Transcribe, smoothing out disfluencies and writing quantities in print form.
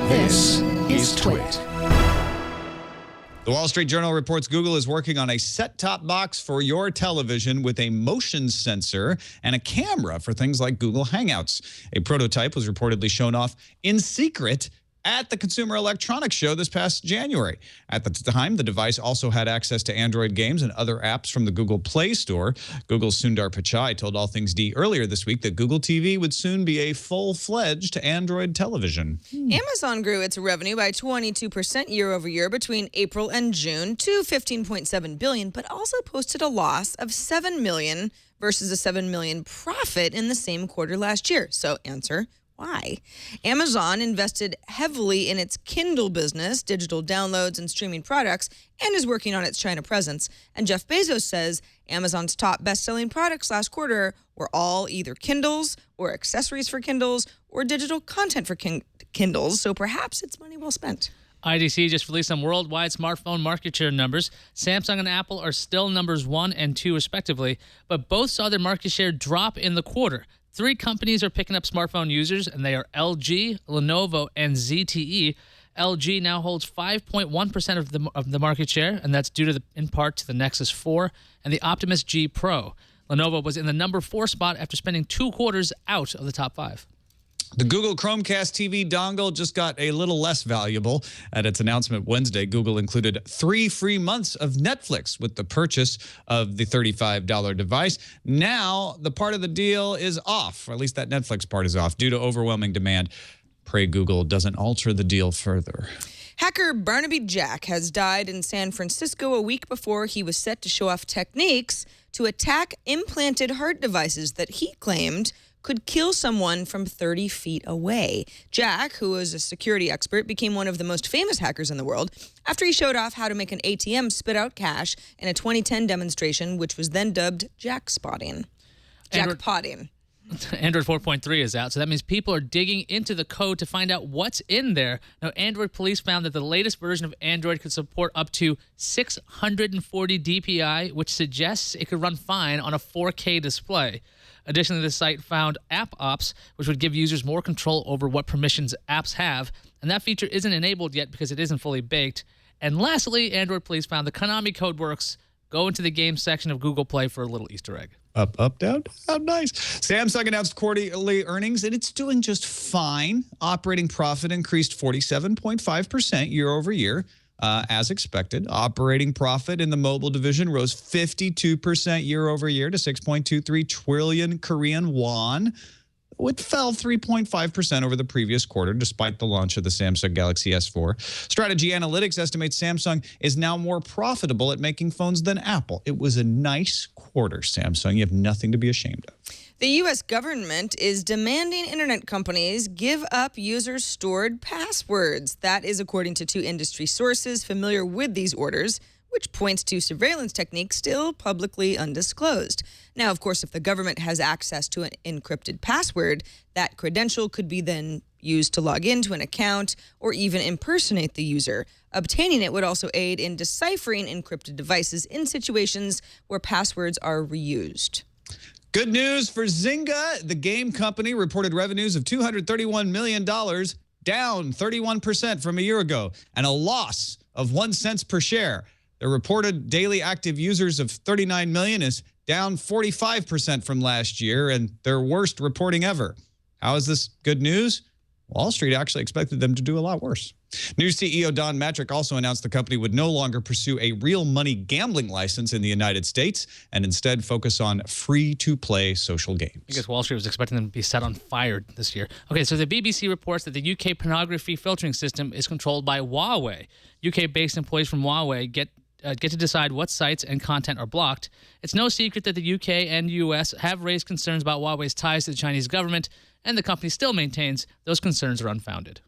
This is Twit. The Wall Street Journal reports Google is working on a set-top box for your television with a motion sensor and a camera for things like Google Hangouts. A prototype was reportedly shown off in secret at the Consumer Electronics Show this past January. At the time, the device also had access to Android games and other apps from the Google Play Store. Google's Sundar Pichai told All Things D earlier this week that Google TV would soon be a full-fledged Android television. Amazon grew its revenue by 22% year over year between April and June to $15.7 billion, but also posted a loss of $7 million versus a $7 million profit in the same quarter last year. So answer, why? Amazon invested heavily in its Kindle business, digital downloads, and streaming products, and is working on its China presence. And Jeff Bezos says Amazon's top best-selling products last quarter were all either Kindles or accessories for Kindles or digital content for Kindles, so perhaps it's money well spent. IDC just released some worldwide smartphone market share numbers. Samsung and Apple are still numbers 1 and 2 respectively, but both saw their market share drop in the quarter. 3 companies are picking up smartphone users, and they are LG, Lenovo, and ZTE. LG now holds 5.1% of the market share, and that's due to in part to the Nexus 4 and the Optimus G Pro. Lenovo was in the number 4 spot after spending 2 quarters out of the top 5. The Google Chromecast TV dongle just got a little less valuable. At its announcement Wednesday, Google included 3 free months of Netflix with the purchase of the $35 device. Now, the part of the deal is off, or at least that Netflix part is off, due to overwhelming demand. Pray Google doesn't alter the deal further. Hacker Barnaby Jack has died in San Francisco a week before he was set to show off techniques to attack implanted heart devices that he claimed could kill someone from 30 feet away. Jack, who was a security expert, became one of the most famous hackers in the world after he showed off how to make an ATM spit out cash in a 2010 demonstration, which was then dubbed Jackpotting. Jackpotting. Android 4.3 is out, so that means people are digging into the code to find out what's in there. Now, Android police found that the latest version of Android could support up to 640 DPI, which suggests it could run fine on a 4K display. Additionally, the site found App Ops, which would give users more control over what permissions apps have, and that feature isn't enabled yet because it isn't fully baked. And lastly, Android police found the Konami code works. Go into the game section of Google Play for a little Easter egg. Up, up, down, down, nice. Samsung announced quarterly earnings, and it's doing just fine. Operating profit increased 47.5% year over year. As expected, operating profit in the mobile division rose 52% year over year to 6.23 trillion Korean won. It fell 3.5% over the previous quarter, despite the launch of the Samsung Galaxy S4. Strategy Analytics estimates Samsung is now more profitable at making phones than Apple. It was a nice quarter, Samsung. You have nothing to be ashamed of. The U.S. government is demanding internet companies give up users' stored passwords. That is according to 2 industry sources familiar with these orders, which points to surveillance techniques still publicly undisclosed. Now, of course, if the government has access to an encrypted password, that credential could be then used to log into an account or even impersonate the user. Obtaining it would also aid in deciphering encrypted devices in situations where passwords are reused. Good news for Zynga. The game company reported revenues of $231 million, down 31% from a year ago, and a loss of 1 cent per share. The reported daily active users of 39 million is down 45% from last year, and their worst reporting ever. How is this good news? Wall Street actually expected them to do a lot worse. New CEO Don Matrick also announced the company would no longer pursue a real money gambling license in the United States and instead focus on free-to-play social games. I guess Wall Street was expecting them to be set on fire this year. Okay, so the BBC reports that the UK pornography filtering system is controlled by Huawei. UK-based employees from Huawei get to decide what sites and content are blocked. It's no secret that the UK and US have raised concerns about Huawei's ties to the Chinese government, and the company still maintains those concerns are unfounded.